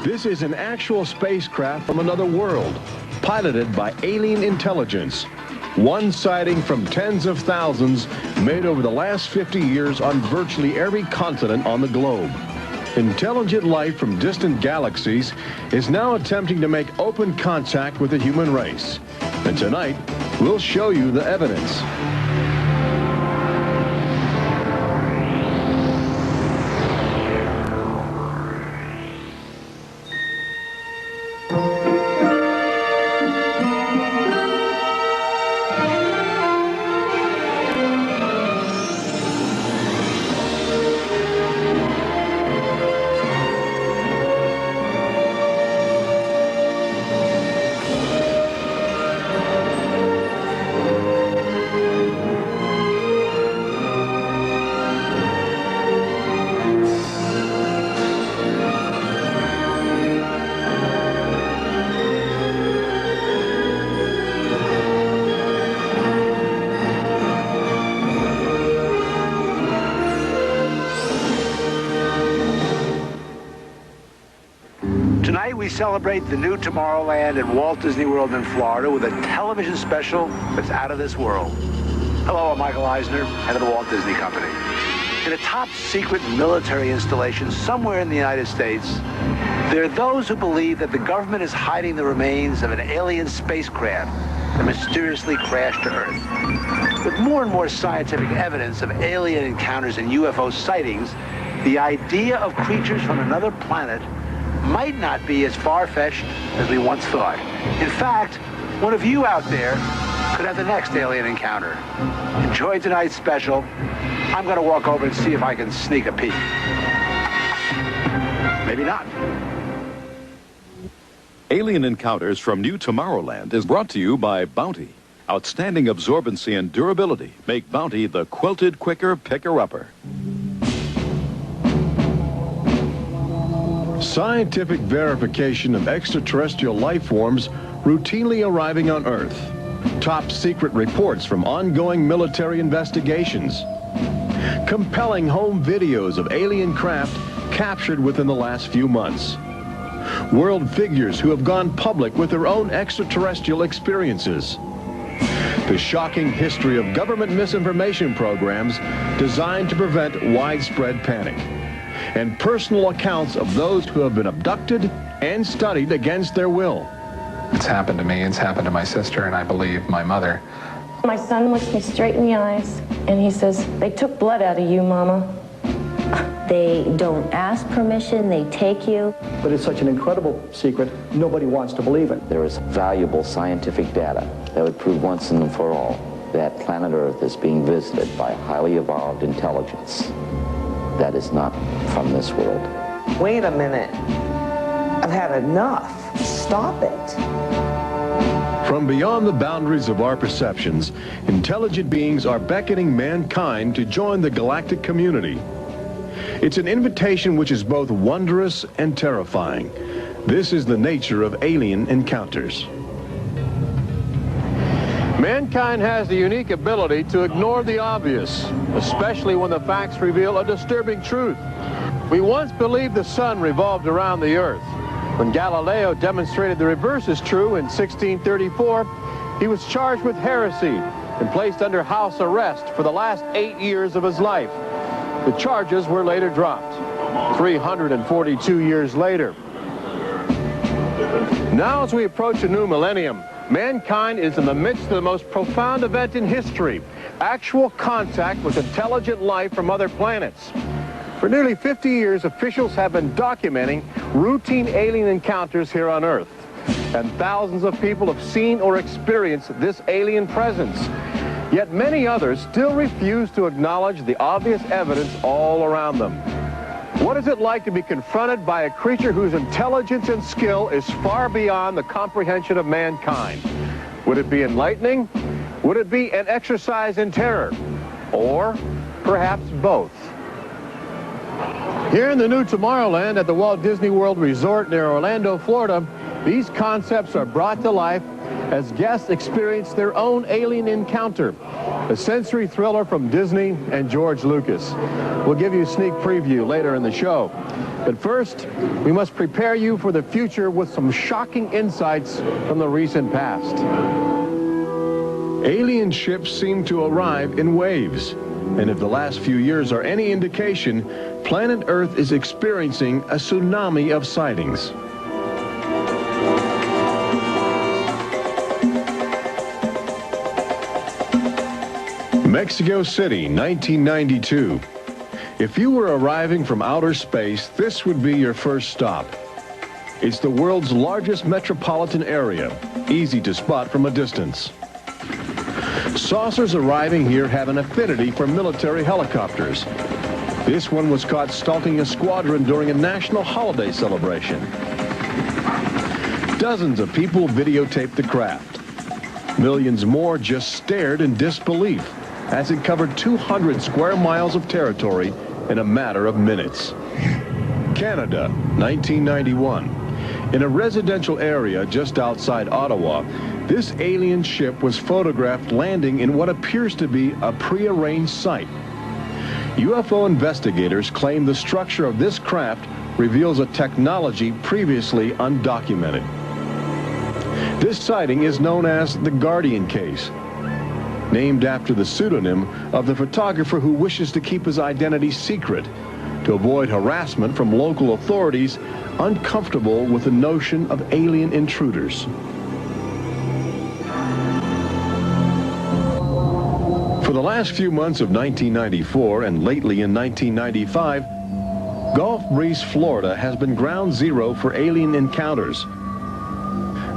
This is an actual spacecraft from another world, piloted by alien intelligence. One sighting from tens of thousands made over the last 50 years on virtually every continent on the globe. Intelligent life from distant galaxies is now attempting to make open contact with the human race. And tonight, we'll show you the evidence. Tonight we celebrate the new Tomorrowland at Walt Disney World in Florida with a television special that's out of this world. Hello, I'm Michael Eisner, head of the Walt Disney Company. In a top-secret military installation somewhere in the United States, there are those who believe that the government is hiding the remains of an alien spacecraft that mysteriously crashed to Earth. With more and more scientific evidence of alien encounters and UFO sightings, the idea of creatures from another planet might not be as far-fetched as we once thought. In fact, one of you out there could have the next alien encounter. Enjoy tonight's special. I'm going to walk over and see if I can sneak a peek. Maybe not. Alien Encounters from New Tomorrowland is brought to you by Bounty. Outstanding absorbency and durability make Bounty the quilted quicker picker-upper. Scientific verification of extraterrestrial life forms routinely arriving on Earth. Top secret reports from ongoing military investigations. Compelling home videos of alien craft captured within the last few months. World figures who have gone public with their own extraterrestrial experiences. The shocking history of government misinformation programs designed to prevent widespread panic. And personal accounts of those who have been abducted and studied against their will. It's happened to me, it's happened to my sister, and I believe my mother. My son looks me straight in the eyes, and he says, "They took blood out of you, Mama." They don't ask permission, they take you. But it's such an incredible secret, nobody wants to believe it. There is valuable scientific data that would prove once and for all that planet Earth is being visited by highly evolved intelligence that is not from this world. Wait a minute. I've had enough. Stop it. From beyond the boundaries of our perceptions, intelligent beings are beckoning mankind to join the galactic community. It's an invitation which is both wondrous and terrifying. This is the nature of alien encounters. Mankind has the unique ability to ignore the obvious, especially when the facts reveal a disturbing truth. We once believed the sun revolved around the earth. When Galileo demonstrated the reverse is true in 1634, he was charged with heresy and placed under house arrest for the last 8 years of his life. The charges were later dropped, 342 years later. Now, as we approach a new millennium, mankind is in the midst of the most profound event in history, actual contact with intelligent life from other planets. For nearly 50 years, officials have been documenting routine alien encounters here on Earth. And thousands of people have seen or experienced this alien presence. Yet many others still refuse to acknowledge the obvious evidence all around them. What is it like to be confronted by a creature whose intelligence and skill is far beyond the comprehension of mankind? Would it be enlightening? Would it be an exercise in terror? Or perhaps both? Here in the new Tomorrowland at the Walt Disney World Resort near Orlando, Florida, these concepts are brought to life as guests experience their own alien encounter. A sensory thriller from Disney and George Lucas. We'll give you a sneak preview later in the show. But first, we must prepare you for the future with some shocking insights from the recent past. Alien ships seem to arrive in waves. And if the last few years are any indication, planet Earth is experiencing a tsunami of sightings. Mexico City, 1992. If you were arriving from outer space, this would be your first stop. It's the world's largest metropolitan area, easy to spot from a distance. Saucers arriving here have an affinity for military helicopters. This one was caught stalking a squadron during a national holiday celebration. Dozens of people videotaped the craft. Millions more just stared in disbelief as it covered 200 square miles of territory in a matter of minutes. Canada, 1991. In a residential area just outside Ottawa, this alien ship was photographed landing in what appears to be a prearranged site. UFO investigators claim the structure of this craft reveals a technology previously undocumented. This sighting is known as the Guardian case, named after the pseudonym of the photographer who wishes to keep his identity secret to avoid harassment from local authorities uncomfortable with the notion of alien intruders. For the last few months of 1994 and lately in 1995, Gulf Breeze, Florida has been ground zero for alien encounters.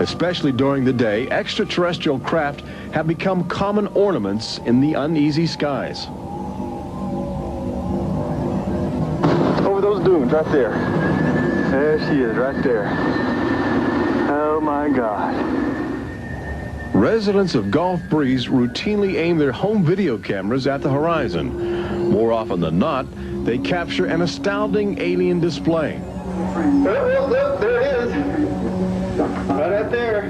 Especially during the day, extraterrestrial craft have become common ornaments in the uneasy skies. Over those dunes right there. There she is right there. Oh my God. Residents of Gulf Breeze routinely aim their home video cameras at the horizon. More often than not, they capture an astounding alien display. Look, there it is. Right out there.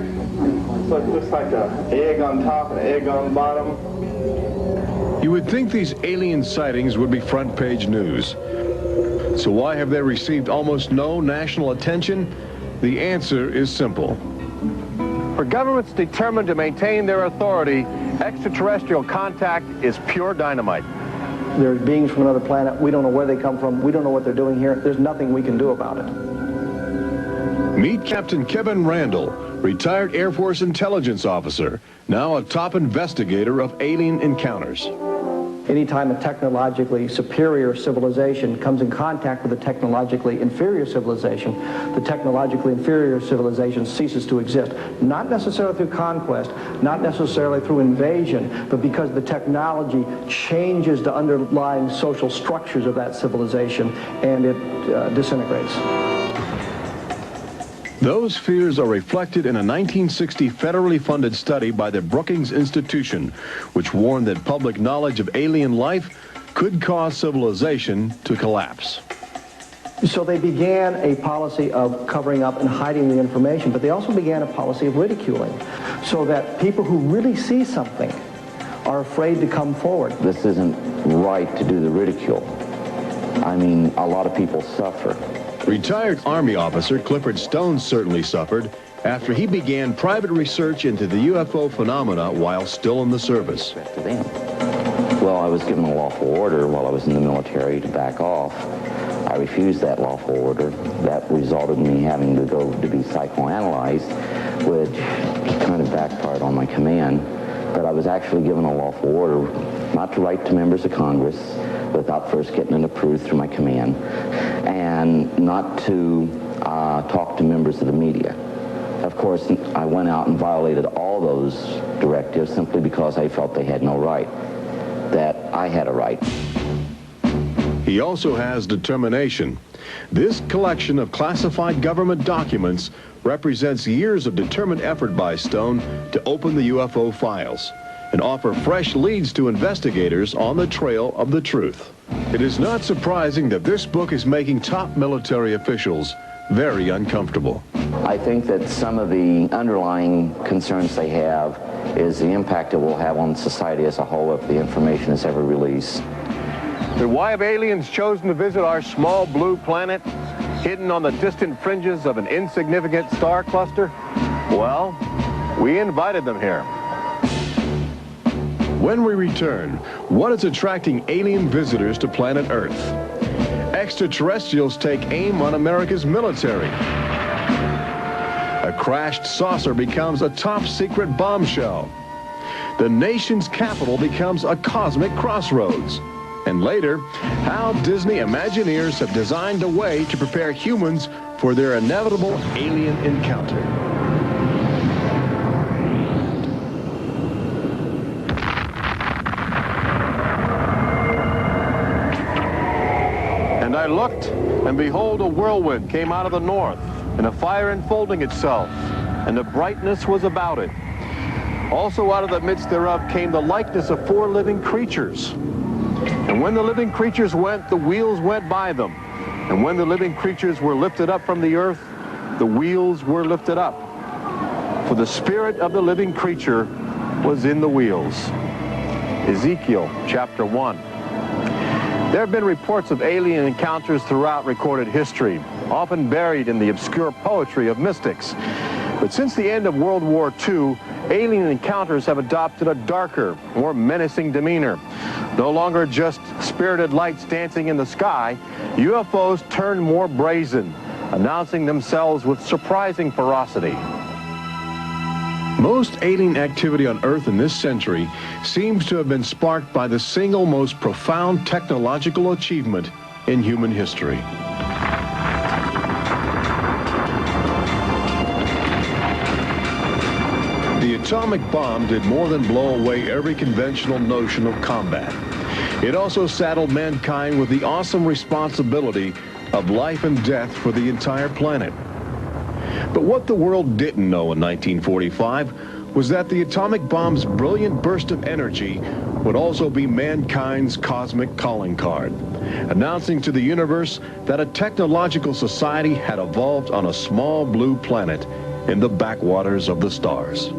Looks like an egg on top and an egg on bottom. You would think these alien sightings would be front page news. So why have they received almost no national attention? The answer is simple. For governments determined to maintain their authority, extraterrestrial contact is pure dynamite. There's beings from another planet. We don't know where they come from. We don't know what they're doing here. There's nothing we can do about it. Meet Captain Kevin Randall, retired Air Force intelligence officer, now a top investigator of alien encounters. Anytime a technologically superior civilization comes in contact with a technologically inferior civilization, the technologically inferior civilization ceases to exist. Not necessarily through conquest, not necessarily through invasion, but because the technology changes the underlying social structures of that civilization and it disintegrates. Those fears are reflected in a 1960 federally funded study by the Brookings Institution, which warned that public knowledge of alien life could cause civilization to collapse. So they began a policy of covering up and hiding the information, but they also began a policy of ridiculing, so that people who really see something are afraid to come forward. This isn't right to do the ridicule. I mean, a lot of people suffer. Retired Army officer Clifford Stone certainly suffered after he began private research into the UFO phenomena while still in the service. Well, I was given a lawful order while I was in the military to back off. I refused that lawful order. That resulted in me having to go to be psychoanalyzed, which kind of backfired on my command. But I was actually given a lawful order not to write to members of Congress without first getting it approved through my command, and not to talk to members of the media. Of course, I went out and violated all those directives simply because I felt they had no right, that I had a right. He also has determination. This collection of classified government documents represents years of determined effort by Stone to open the UFO files and offer fresh leads to investigators on the trail of the truth. It is not surprising that this book is making top military officials very uncomfortable. I think that some of the underlying concerns they have is the impact it will have on society as a whole if the information is ever released. But why have aliens chosen to visit our small blue planet, hidden on the distant fringes of an insignificant star cluster? Well, we invited them here. When we return, what is attracting alien visitors to planet Earth? Extraterrestrials take aim on America's military. A crashed saucer becomes a top-secret bombshell. The nation's capital becomes a cosmic crossroads. And later, how Disney Imagineers have designed a way to prepare humans for their inevitable alien encounter. And I looked, and behold, a whirlwind came out of the north, and a fire enfolding itself, and the brightness was about it. Also out of the midst thereof came the likeness of 4 living creatures. And when the living creatures went, the wheels went by them. And when the living creatures were lifted up from the earth, the wheels were lifted up. For the spirit of the living creature was in the wheels. Ezekiel chapter 1. There have been reports of alien encounters throughout recorded history, often buried in the obscure poetry of mystics. But since the end of World War II, alien encounters have adopted a darker, more menacing demeanor. No longer just spirited lights dancing in the sky, UFOs turn more brazen, announcing themselves with surprising ferocity. Most alien activity on Earth in this century seems to have been sparked by the single most profound technological achievement in human history. The atomic bomb did more than blow away every conventional notion of combat. It also saddled mankind with the awesome responsibility of life and death for the entire planet. But what the world didn't know in 1945 was that the atomic bomb's brilliant burst of energy would also be mankind's cosmic calling card, announcing to the universe that a technological society had evolved on a small blue planet in the backwaters of the stars.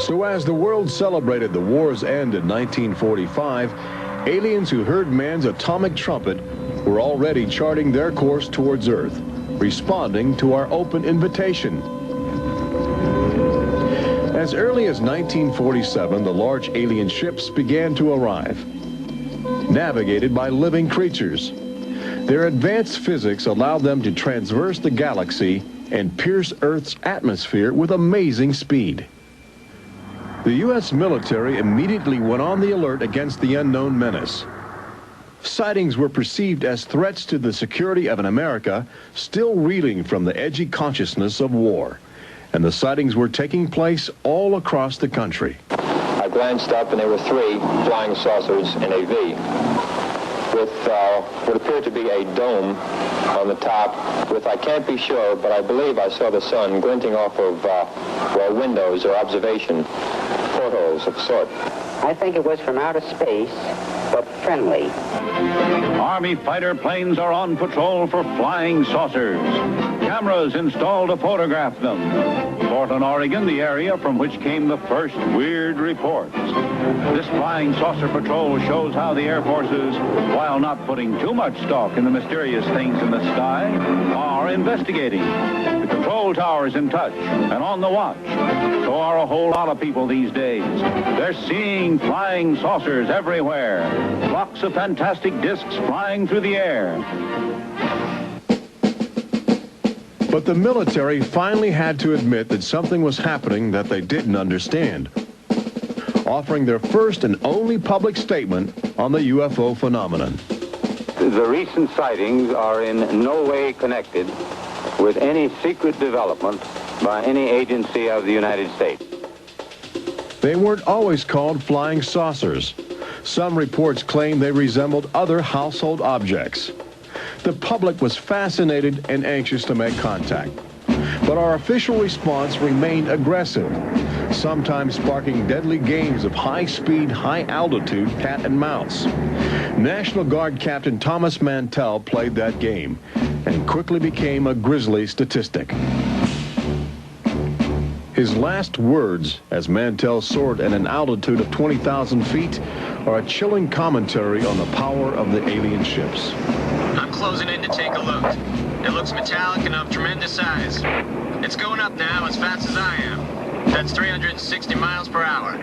So as the world celebrated the war's end in 1945, aliens who heard man's atomic trumpet were already charting their course towards Earth, responding to our open invitation. As early as 1947, the large alien ships began to arrive, navigated by living creatures. Their advanced physics allowed them to traverse the galaxy and pierce Earth's atmosphere with amazing speed. The U.S. military immediately went on the alert against the unknown menace. Sightings were perceived as threats to the security of an America still reeling from the edgy consciousness of war. And the sightings were taking place all across the country. I glanced up and there were 3 flying saucers in a V with what appeared to be a dome on the top with, I can't be sure, but I believe I saw the sun glinting off of, windows or observation portholes of sort. I think it was from outer space, but friendly. Army fighter planes are on patrol for flying saucers. Cameras installed to photograph them. Portland, Oregon, the area from which came the first weird reports. This flying saucer patrol shows how the Air Forces, while not putting too much stock in the mysterious things in the sky, are investigating. The control tower's in touch and on the watch. So are a whole lot of people these days. They're seeing flying saucers everywhere. Flocks of fantastic discs flying through the air. But the military finally had to admit that something was happening that they didn't understand, offering their first and only public statement on the UFO phenomenon. The recent sightings are in no way connected with any secret development by any agency of the United States. They weren't always called flying saucers. Some reports claim they resembled other household objects. The public was fascinated and anxious to make contact. But our official response remained aggressive. sometimes sparking deadly games of high-speed, high-altitude cat and mouse. National Guard Captain Thomas Mantell played that game and quickly became a grisly statistic. His last words, as Mantell soared at an altitude of 20,000 feet, are a chilling commentary on the power of the alien ships. I'm closing in to take a look. It looks metallic and of tremendous size. It's going up now as fast as I am. That's 360 miles per hour.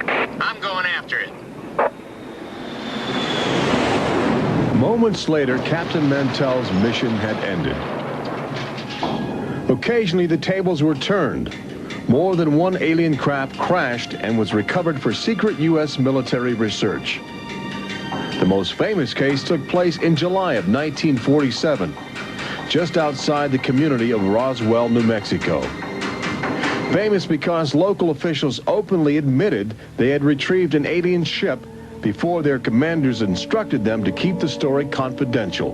I'm going after it. Moments later, Captain Mantell's mission had ended. Occasionally, the tables were turned. More than one alien craft crashed and was recovered for secret U.S. military research. The most famous case took place in July of 1947, just outside the community of Roswell, New Mexico. Famous because local officials openly admitted they had retrieved an alien ship before their commanders instructed them to keep the story confidential.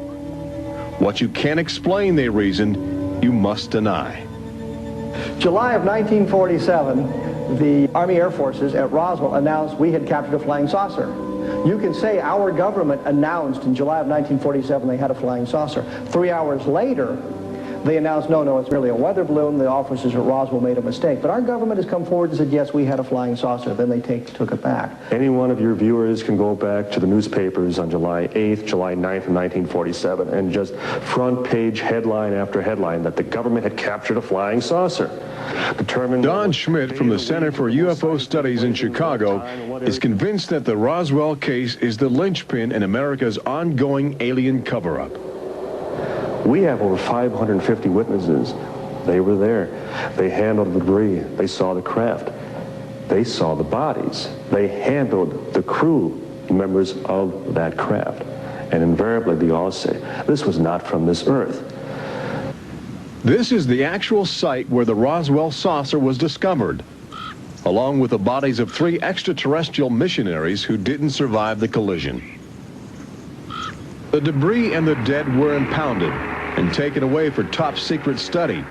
What you can't explain, they reasoned, you must deny. July of 1947, the Army Air Forces at Roswell announced we had captured a flying saucer. You can say our government announced in July of 1947 they had a flying saucer. 3 hours later, they announced, no, it's merely a weather balloon. The officers at Roswell made a mistake. But our government has come forward and said, yes, we had a flying saucer. Then they took it back. Any one of your viewers can go back to the newspapers on July 8th, July 9th of 1947, and just front page headline after headline that the government had captured a flying saucer. Don Schmidt from the Center for UFO Studies in Chicago is convinced that the Roswell case is the linchpin in America's ongoing alien cover-up. We have over 550 witnesses. They were there. They handled the debris. They saw the craft. They saw the bodies. They handled the crew members of that craft. And invariably, they all say, this was not from this earth. This is the actual site where the Roswell saucer was discovered, along with the bodies of 3 extraterrestrial missionaries who didn't survive the collision. The debris and the dead were impounded and taken away for top-secret study,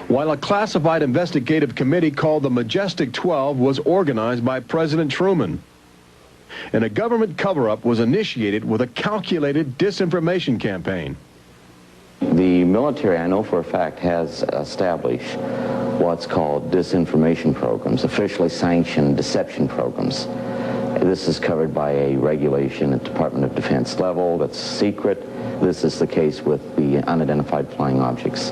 while a classified investigative committee called the Majestic 12 was organized by President Truman. And a government cover-up was initiated with a calculated disinformation campaign. The military, I know for a fact, has established what's called disinformation programs, officially sanctioned deception programs. This is covered by a regulation at Department of Defense level that's secret. This is the case with the unidentified flying objects.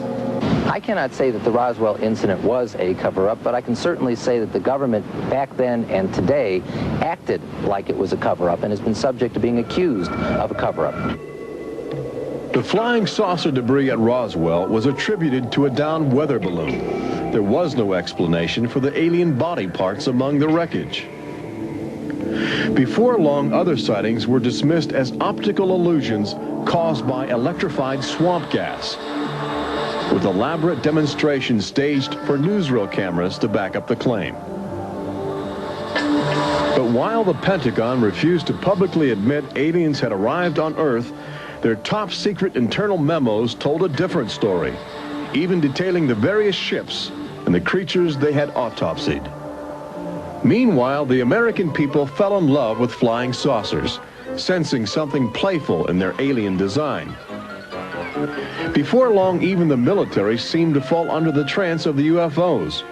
I cannot say that the Roswell incident was a cover-up, but I can certainly say that the government back then and today acted like it was a cover-up and has been subject to being accused of a cover-up. The flying saucer debris at Roswell was attributed to a downed weather balloon. There was no explanation for the alien body parts among the wreckage. Before long, other sightings were dismissed as optical illusions caused by electrified swamp gas, with elaborate demonstrations staged for newsreel cameras to back up the claim. But while the Pentagon refused to publicly admit aliens had arrived on Earth, their top-secret internal memos told a different story, even detailing the various ships and the creatures they had autopsied. Meanwhile, the American people fell in love with flying saucers, sensing something playful in their alien design. Before long, even the military seemed to fall under the trance of the UFOs.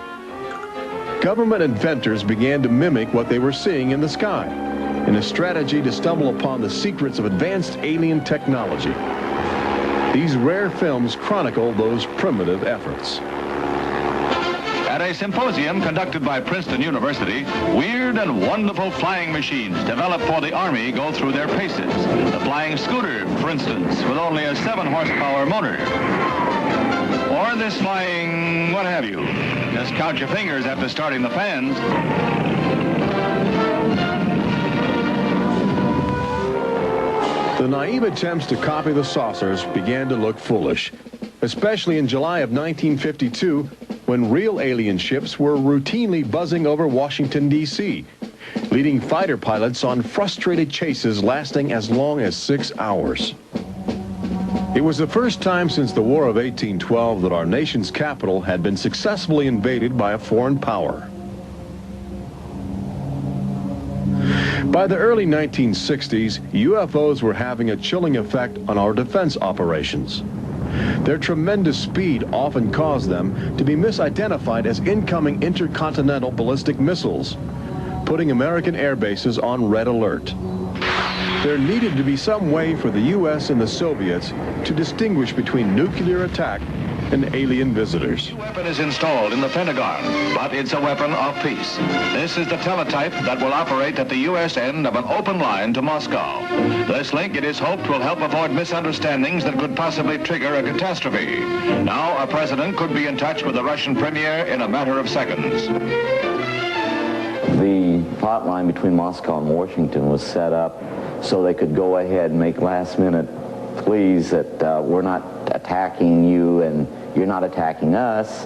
Government inventors began to mimic what they were seeing in the sky, in a strategy to stumble upon the secrets of advanced alien technology. These rare films chronicle those primitive efforts. At a symposium conducted by Princeton University, weird and wonderful flying machines developed for the Army go through their paces. The flying scooter, for instance, with only a 7-horsepower motor. Or this flying what have you. Just count your fingers after starting the fans. The naive attempts to copy the saucers began to look foolish, especially in July of 1952, when real alien ships were routinely buzzing over Washington, D.C., leading fighter pilots on frustrated chases lasting as long as 6 hours. It was the first time since the War of 1812 that our nation's capital had been successfully invaded by a foreign power. By the early 1960s, UFOs were having a chilling effect on our defense operations. Their tremendous speed often caused them to be misidentified as incoming intercontinental ballistic missiles, putting American air bases on red alert. There needed to be some way for the U.S. and the Soviets to distinguish between nuclear attack and alien visitors. The weapon is installed in the Pentagon, but it's a weapon of peace. This is the teletype that will operate at the U.S. end of an open line to Moscow. This link, it is hoped, will help avoid misunderstandings that could possibly trigger a catastrophe. Now, a president could be in touch with the Russian premier in a matter of seconds. The hotline between Moscow and Washington was set up so they could go ahead and make last-minute pleas that we're not attacking you and you're not attacking us.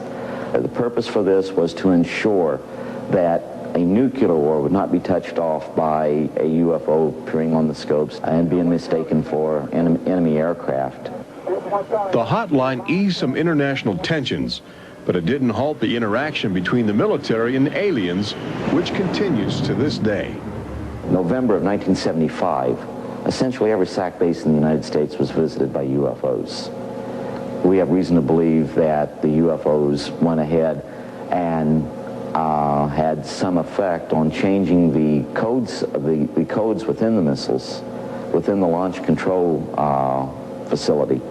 The purpose for this was to ensure that a nuclear war would not be touched off by a UFO appearing on the scopes and being mistaken for enemy aircraft. The hotline eased some international tensions, but it didn't halt the interaction between the military and the aliens, which continues to this day. November of 1975, essentially every SAC base in the United States was visited by UFOs. We have reason to believe that the UFOs went ahead and had some effect on changing the codes within the missiles, within the launch control facility,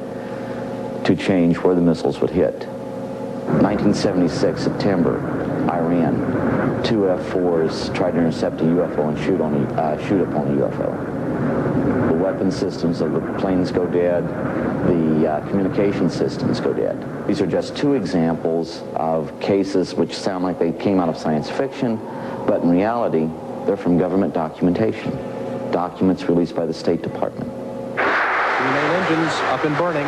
to change where the missiles would hit. 1976, September, Iran, 2 F-4s tried to intercept a UFO and shoot upon a UFO. The weapon systems of the planes go dead. The communication systems go dead. These are just 2 examples of cases which sound like they came out of science fiction, but in reality, they're from government documentation. Documents released by the State Department. 3 main engines up and burning.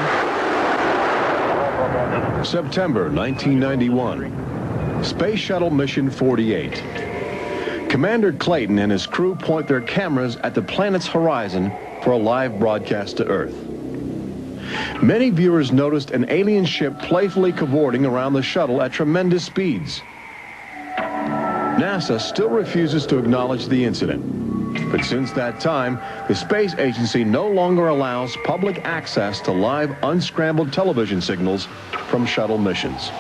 September 1991. Space Shuttle Mission 48. Commander Clayton and his crew point their cameras at the planet's horizon for a live broadcast to Earth. Many viewers noticed an alien ship playfully cavorting around the shuttle at tremendous speeds. NASA still refuses to acknowledge the incident. But since that time, the space agency no longer allows public access to live unscrambled television signals from shuttle missions.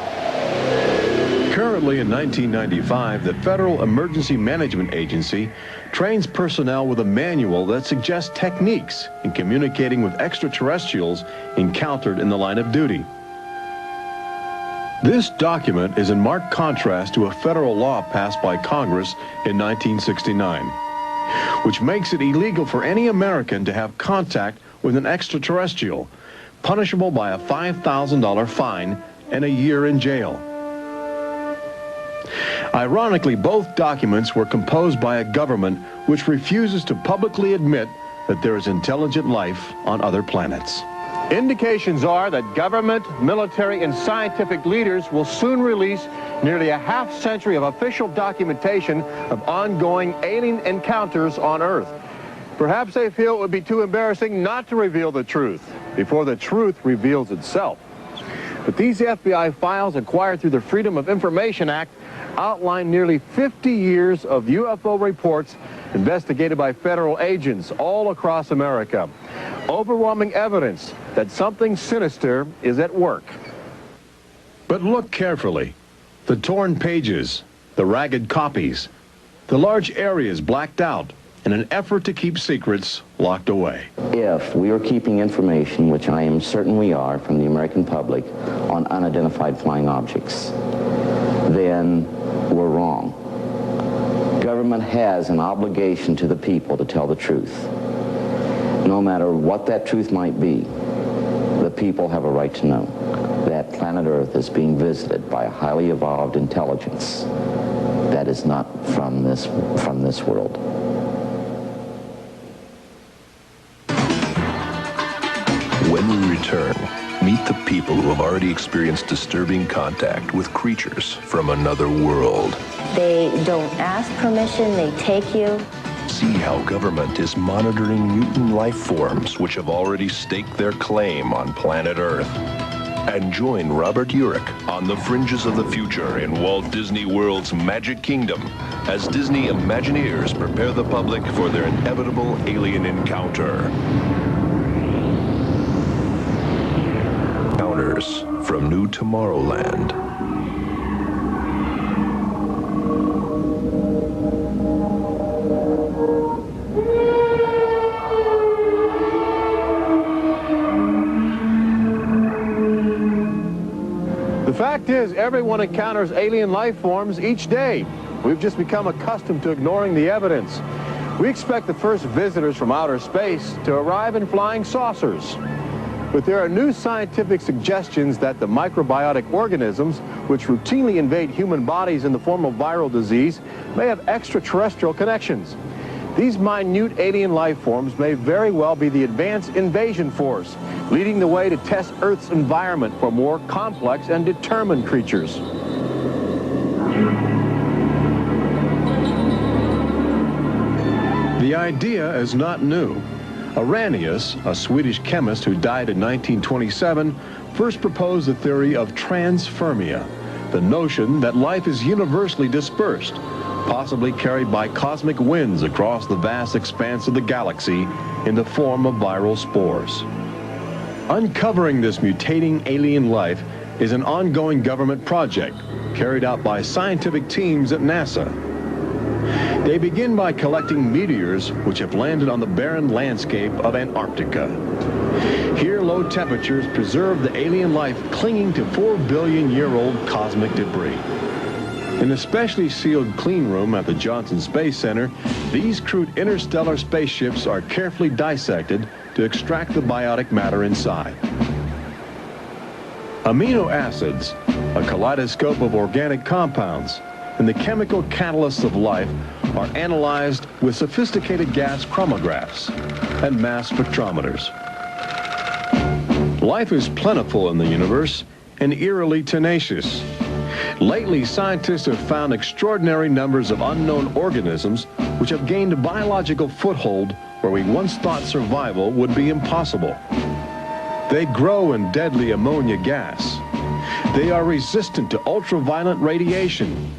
Currently in 1995, the Federal Emergency Management Agency trains personnel with a manual that suggests techniques in communicating with extraterrestrials encountered in the line of duty. This document is in marked contrast to a federal law passed by Congress in 1969, which makes it illegal for any American to have contact with an extraterrestrial, punishable by a $5,000 fine and a year in jail. Ironically, both documents were composed by a government which refuses to publicly admit that there is intelligent life on other planets. Indications are that government, military, and scientific leaders will soon release nearly a half-century of official documentation of ongoing alien encounters on Earth. Perhaps they feel it would be too embarrassing not to reveal the truth before the truth reveals itself. But these FBI files acquired through the Freedom of Information Act outline nearly 50 years of UFO reports investigated by federal agents all across America. Overwhelming evidence that something sinister is at work. But look carefully. The torn pages, the ragged copies, the large areas blacked out in an effort to keep secrets locked away. If we are keeping information, which I am certain we are, from the American public on unidentified flying objects, then we're wrong. Government has an obligation to the people to tell the truth. No matter what that truth might be, the people have a right to know that planet Earth is being visited by a highly evolved intelligence that is not from this world. When we return, meet the people who have already experienced disturbing contact with creatures from another world. They don't ask permission, they take you. See how government is monitoring mutant life forms which have already staked their claim on planet Earth. And join Robert Urich on the fringes of the future in Walt Disney World's Magic Kingdom as Disney Imagineers prepare the public for their inevitable alien encounter. Encounters from New Tomorrowland. The fact is, everyone encounters alien life forms each day. We've just become accustomed to ignoring the evidence. We expect the first visitors from outer space to arrive in flying saucers. But there are new scientific suggestions that the microbiotic organisms, which routinely invade human bodies in the form of viral disease, may have extraterrestrial connections. These minute alien life forms may very well be the advanced invasion force, leading the way to test Earth's environment for more complex and determined creatures. The idea is not new. Arrhenius, a Swedish chemist who died in 1927, first proposed the theory of transfermia, the notion that life is universally dispersed, possibly carried by cosmic winds across the vast expanse of the galaxy in the form of viral spores. Uncovering this mutating alien life is an ongoing government project carried out by scientific teams at NASA. They begin by collecting meteors which have landed on the barren landscape of Antarctica. Here, low temperatures preserve the alien life clinging to 4 billion-year-old cosmic debris. In a specially sealed clean room at the Johnson Space Center, these crude interstellar spaceships are carefully dissected to extract the biotic matter inside. Amino acids, a kaleidoscope of organic compounds, and the chemical catalysts of life are analyzed with sophisticated gas chromographs and mass spectrometers. Life is plentiful in the universe and eerily tenacious. Lately, scientists have found extraordinary numbers of unknown organisms which have gained a biological foothold where we once thought survival would be impossible. They grow in deadly ammonia gas. They are resistant to ultraviolet radiation.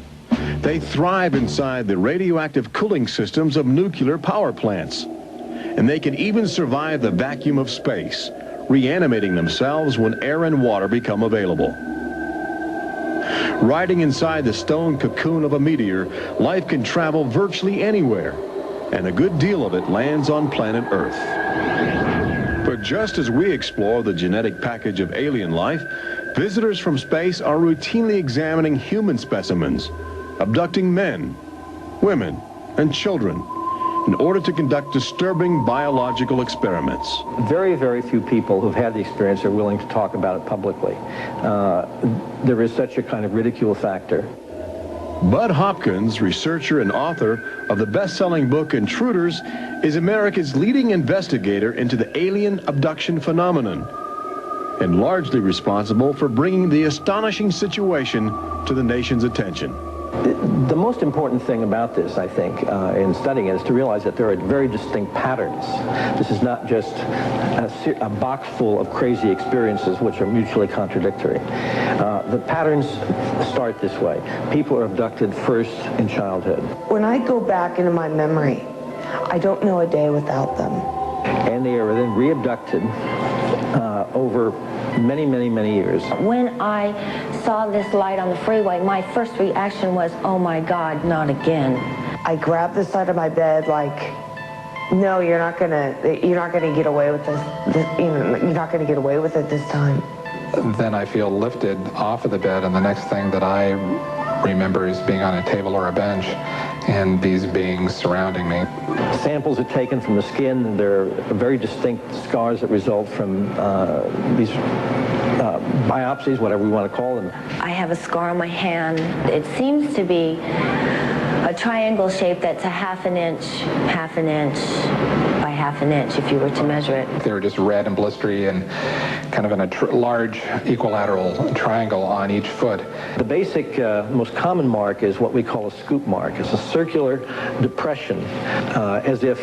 They thrive inside the radioactive cooling systems of nuclear power plants. And they can even survive the vacuum of space, reanimating themselves when air and water become available. Riding inside the stone cocoon of a meteor, life can travel virtually anywhere, and a good deal of it lands on planet Earth. But just as we explore the genetic package of alien life, visitors from space are routinely examining human specimens, abducting men, women, and children in order to conduct disturbing biological experiments. Very, very few people who've had the experience are willing to talk about it publicly. There is such a kind of ridicule factor. Bud Hopkins, researcher and author of the best-selling book Intruders, is America's leading investigator into the alien abduction phenomenon, and largely responsible for bringing the astonishing situation to the nation's attention. The most important thing about this, I think, in studying it, is to realize that there are very distinct patterns. This is not just a box full of crazy experiences which are mutually contradictory. The patterns start this way. People are abducted first in childhood. When I go back into my memory, I don't know a day without them. And they are then re-abducted over many, many, many years. When I saw this light on the freeway, my first reaction was, oh my God, not again. I grabbed the side of my bed like, no, you're not gonna get away with this. You're not gonna get away with it this time. Then I feel lifted off of the bed, and the next thing that I remember is being on a table or a bench and these beings surrounding me. Samples are taken from the skin, and there are very distinct scars that result from these biopsies, whatever we want to call them. I have a scar on my hand. It seems to be a triangle shape that's a half an inch by half an inch if you were to measure it. They were just red and blistery, and kind of in a large equilateral triangle on each foot. The basic, most common mark is what we call a scoop mark. It's a circular depression, as if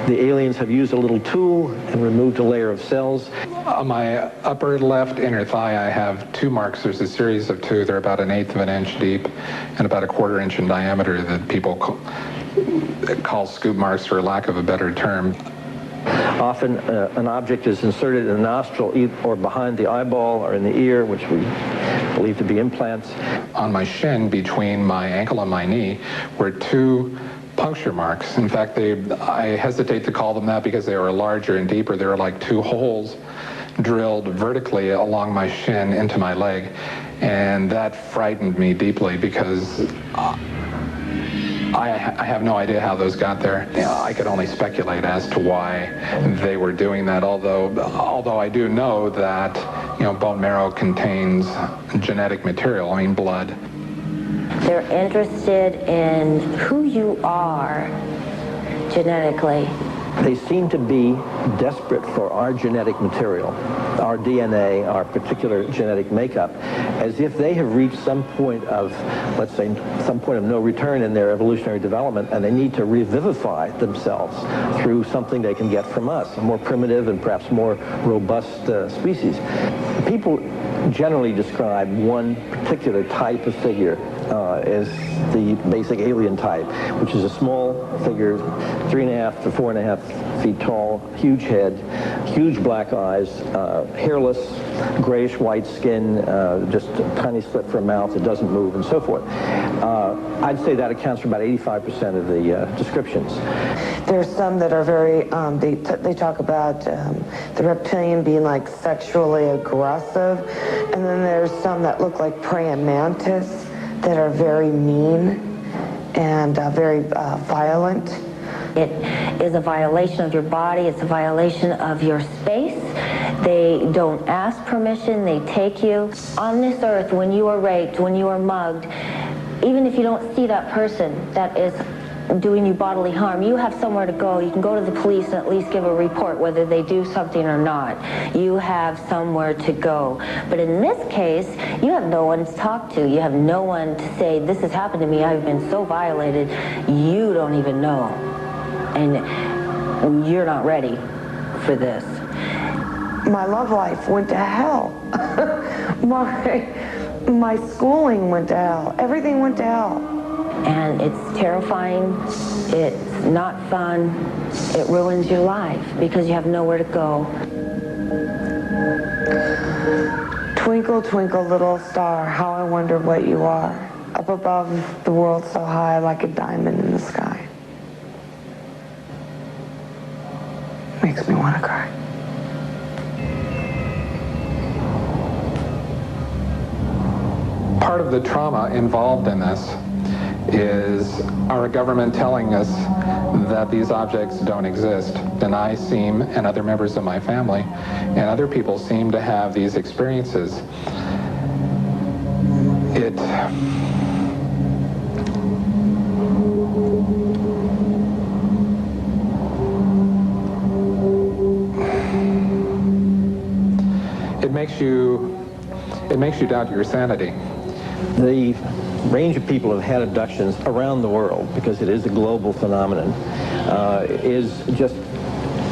the aliens have used a little tool and removed a layer of cells. On my upper left inner thigh, I have 2 marks. There's a series of 2. They're about 1/8 of an inch deep and about 1/4 inch in diameter that people call scoop marks, for lack of a better term. Often an object is inserted in the nostril or behind the eyeball or in the ear, which we believe to be implants. On my shin, between my ankle and my knee, were 2 puncture marks. In fact, I hesitate to call them that because they were larger and deeper. They were like 2 holes drilled vertically along my shin into my leg. And that frightened me deeply because I have no idea how those got there. I could only speculate as to why they were doing that, although I do know that, bone marrow contains genetic material, blood. They're interested in who you are genetically. They seem to be desperate for our genetic material, our DNA, our particular genetic makeup, as if they have reached some point of, let's say, some point of no return in their evolutionary development, and they need to revivify themselves through something they can get from us, a more primitive and perhaps more robust species. People generally describe one particular type of figure as the basic alien type, which is a small figure, 3.5 to 4.5 feet tall, huge head, huge black eyes, hairless, grayish-white skin, just a tiny slit for a mouth that doesn't move, and so forth. I'd say that accounts for about 85% of the descriptions. There's some that are very, they talk about the reptilian being like sexually aggressive, and then there's some that look like praying mantis that are very mean and very violent. It is a violation of your body. It's a violation of your space. They don't ask permission. They take you. On this earth, when you are raped, when you are mugged, even if you don't see that person that is doing you bodily harm, you have somewhere to go. You can go to the police and at least give a report whether they do something or not. You have somewhere to go. But in this case, you have no one to talk to. You have no one to say, this has happened to me. I've been so violated. You don't even know. And you're not ready for this. My love life went to hell. My schooling went to hell. Everything went to hell. And it's terrifying, it's not fun, it ruins your life because you have nowhere to go. Twinkle, twinkle, little star, how I wonder what you are. Up above the world so high like a diamond in the sky. Makes me want to cry. Part of the trauma involved in this is our government telling us that these objects don't exist. And I seem, and other members of my family, and other people seem to have these experiences. It makes you doubt your sanity. The range of people who have had abductions around the world, because it is a global phenomenon, is just,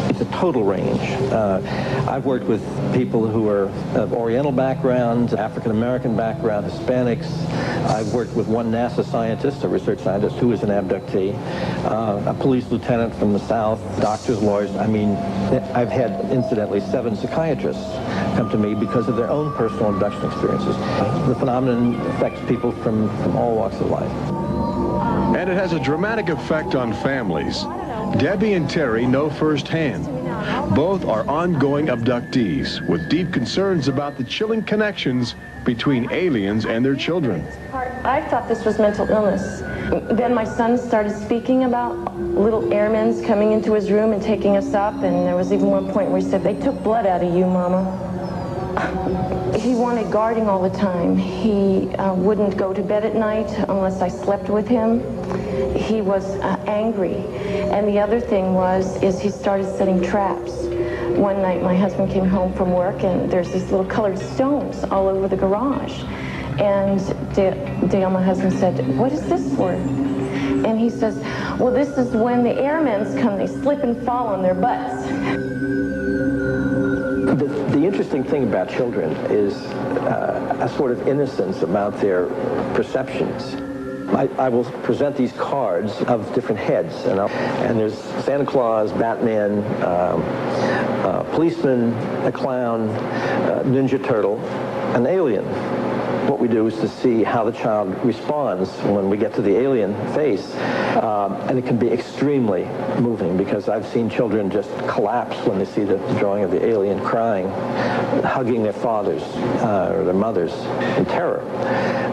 it's a total range. I've worked with people who are of Oriental backgrounds, African-American background, Hispanics. I've worked with one NASA scientist, a research scientist, who is an abductee, a police lieutenant from the South, doctors, lawyers. I mean, I've had, incidentally, 7 psychiatrists come to me because of their own personal abduction experiences. The phenomenon affects people from all walks of life. And it has a dramatic effect on families. Debbie and Terry know firsthand. Both are ongoing abductees with deep concerns about the chilling connections between aliens and their children. I thought this was mental illness. Then my son started speaking about little airmen coming into his room and taking us up, and there was even one point where he said, "They took blood out of you, Mama." He wanted guarding all the time. He wouldn't go to bed at night unless I slept with him. He was angry. And the other thing is he started setting traps. one night my husband came home from work and there's these little colored stones all over the garage. And Dale, my husband, said, "What is this for?" And he says, "Well, this is when the airmen's come, they slip and fall on their butts." The interesting thing about children is a sort of innocence about their perceptions. I will present these cards of different heads, and there's Santa Claus, Batman, policeman, a clown, Ninja Turtle, an alien. What we do is to see how the child responds when we get to the alien face, and it can be extremely moving because I've seen children just collapse when they see the drawing of the alien, crying, hugging their fathers or their mothers in terror.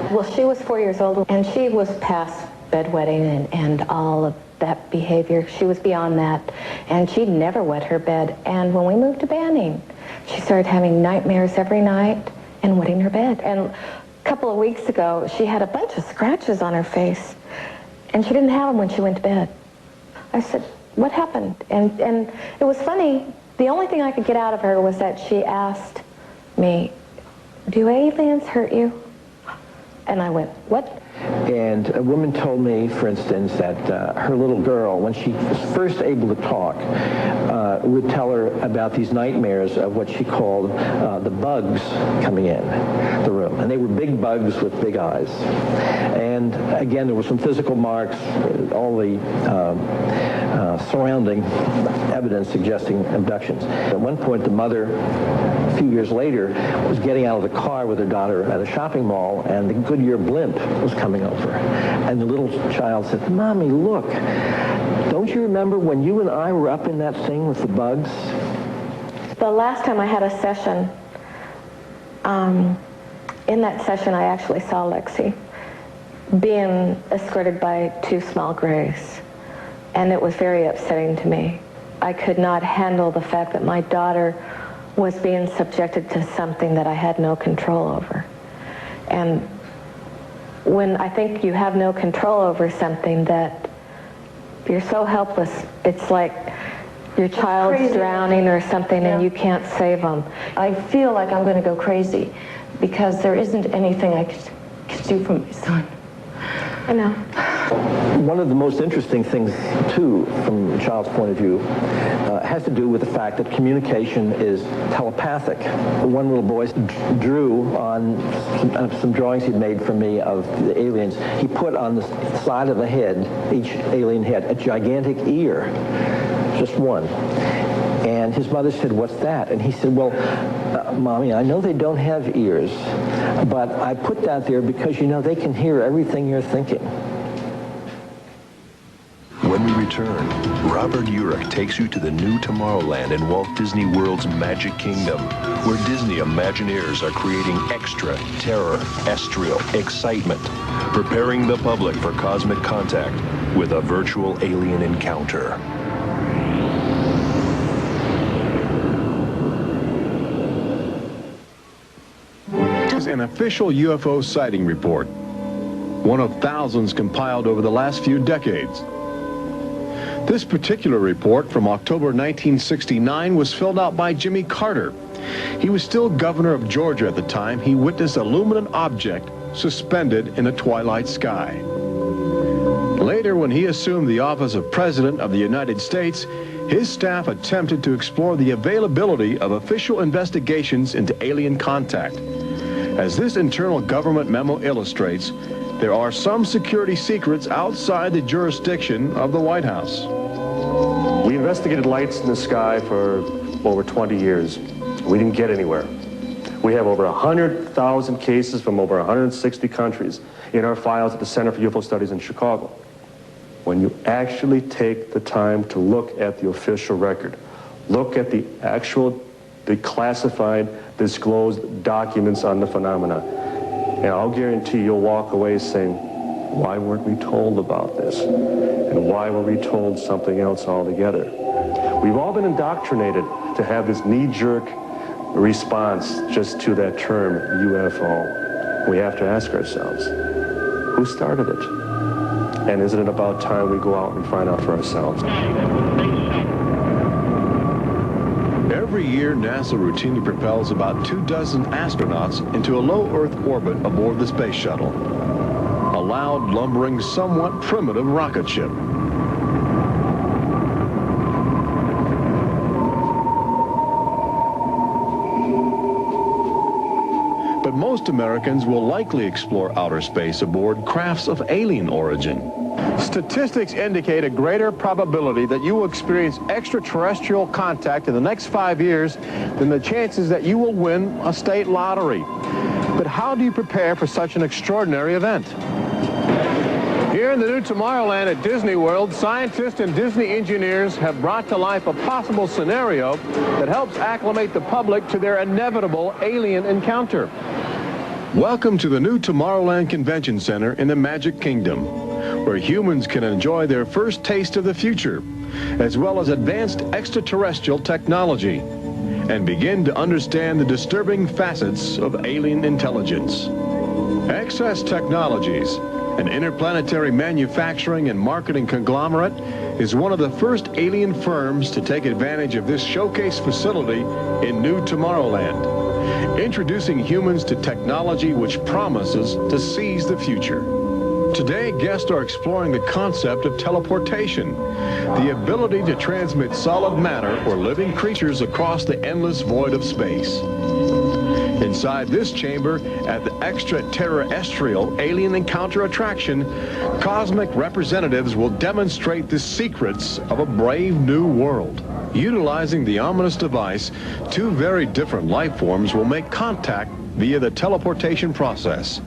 Well, she was 4 years old, and she was past bedwetting and all of that behavior. She was beyond that, and she'd never wet her bed. And when we moved to Banning, she started having nightmares every night and wetting her bed. And a couple of weeks ago, she had a bunch of scratches on her face, and she didn't have them when she went to bed. I said, "What happened?" And it was funny. The only thing I could get out of her was that she asked me, "Do aliens hurt you?" And I went, "What?" And a woman told me, for instance, that her little girl, when she was first able to talk, would tell her about these nightmares of what she called the bugs coming in the room. And they were big bugs with big eyes. And again, there were some physical marks, all the surrounding evidence suggesting abductions. At one point, the mother, a few years later, was getting out of the car with her daughter at a shopping mall, and the Goodyear blimp was coming over. And the little child said, "Mommy, look, don't you remember when you and I were up in that thing with the bugs?" The last time I had a session, in that session I actually saw Lexi being escorted by two small grays. And it was very upsetting to me. I could not handle the fact that my daughter was being subjected to something that I had no control over. And when I think you have no control over something, that you're so helpless, it's like your child's drowning or something, and you can't save them. I feel like I'm going to go crazy because there isn't anything I could do for my son. I know. One of the most interesting things, too, from a child's point of view, has to do with the fact that communication is telepathic. One little boy drew on some drawings he'd made for me of the aliens. He put on the side of the head, each alien head, a gigantic ear, just one. And his mother said, "What's that?" And he said, "Well, Mommy, I know they don't have ears, but I put that there because, you know, they can hear everything you're thinking." When we return, Robert Urich takes you to the new Tomorrowland in Walt Disney World's Magic Kingdom, where Disney Imagineers are creating extra terror, estrial excitement, preparing the public for cosmic contact with a virtual alien encounter. An official UFO sighting report, one of thousands compiled over the last few decades. This particular report from October 1969 was filled out by Jimmy Carter. He was still governor of Georgia at the time. He witnessed a luminous object suspended in a twilight sky. Later, when he assumed the office of President of the United States, his staff attempted to explore the availability of official investigations into alien contact. As this internal government memo illustrates, there are some security secrets outside the jurisdiction of the White House. We investigated lights in the sky for over 20 years. We didn't get anywhere. We have over 100,000 cases from over 160 countries in our files at the Center for UFO Studies in Chicago. When you actually take the time to look at the official record, look at the classified, disclosed documents on the phenomena, and I'll guarantee you'll walk away saying, why weren't we told about this? And why were we told something else altogether? We've all been indoctrinated to have this knee-jerk response just to that term, UFO. We have to ask ourselves, who started it? And isn't it about time we go out and find out for ourselves? Every year, NASA routinely propels about 24 astronauts into a low Earth orbit aboard the space shuttle. A loud, lumbering, somewhat primitive rocket ship. But most Americans will likely explore outer space aboard crafts of alien origin. Statistics indicate a greater probability that you will experience extraterrestrial contact in the next 5 years than the chances that you will win a state lottery. But how do you prepare for such an extraordinary event? Here in the new Tomorrowland at Disney World, scientists and Disney engineers have brought to life a possible scenario that helps acclimate the public to their inevitable alien encounter. Welcome to the new Tomorrowland Convention Center in the Magic Kingdom, where humans can enjoy their first taste of the future, as well as advanced extraterrestrial technology, and begin to understand the disturbing facets of alien intelligence. Access Technologies, an interplanetary manufacturing and marketing conglomerate, is one of the first alien firms to take advantage of this showcase facility in New Tomorrowland, introducing humans to technology which promises to seize the future. Today, guests are exploring the concept of teleportation, the ability to transmit solid matter or living creatures across the endless void of space. Inside this chamber, at the extraterrestrial alien encounter attraction, cosmic representatives will demonstrate the secrets of a brave new world. Utilizing the ominous device, two very different life forms will make contact via the teleportation process.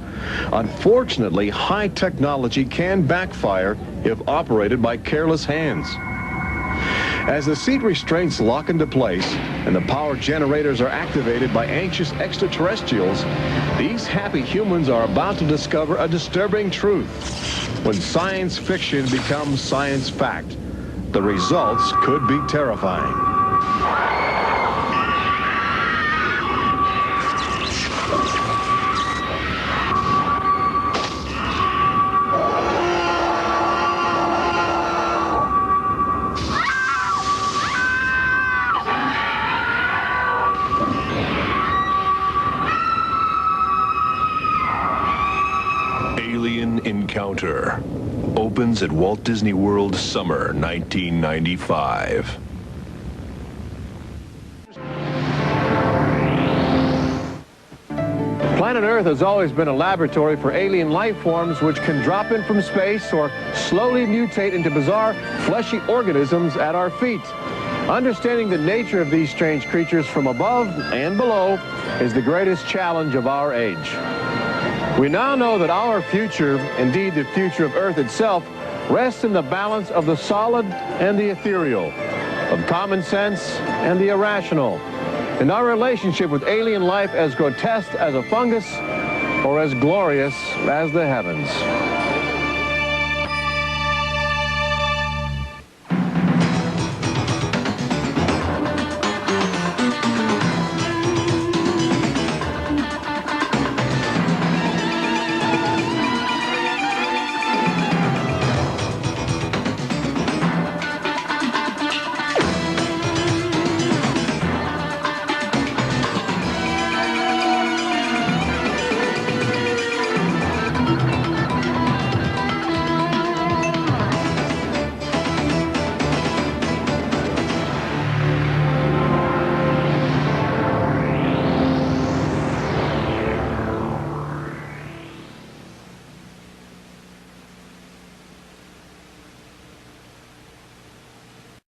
Unfortunately, high technology can backfire if operated by careless hands. As the seat restraints lock into place and the power generators are activated by anxious extraterrestrials, these happy humans are about to discover a disturbing truth. When science fiction becomes science fact, the results could be terrifying. Encounter opens at Walt Disney World summer 1995. Planet Earth has always been a laboratory for alien life forms which can drop in from space or slowly mutate into bizarre fleshy organisms at our feet. Understanding the nature of these strange creatures from above and below is the greatest challenge of our age. We now know that our future, indeed the future of Earth itself, rests in the balance of the solid and the ethereal, of common sense and the irrational, and our relationship with alien life as grotesque as a fungus or as glorious as the heavens.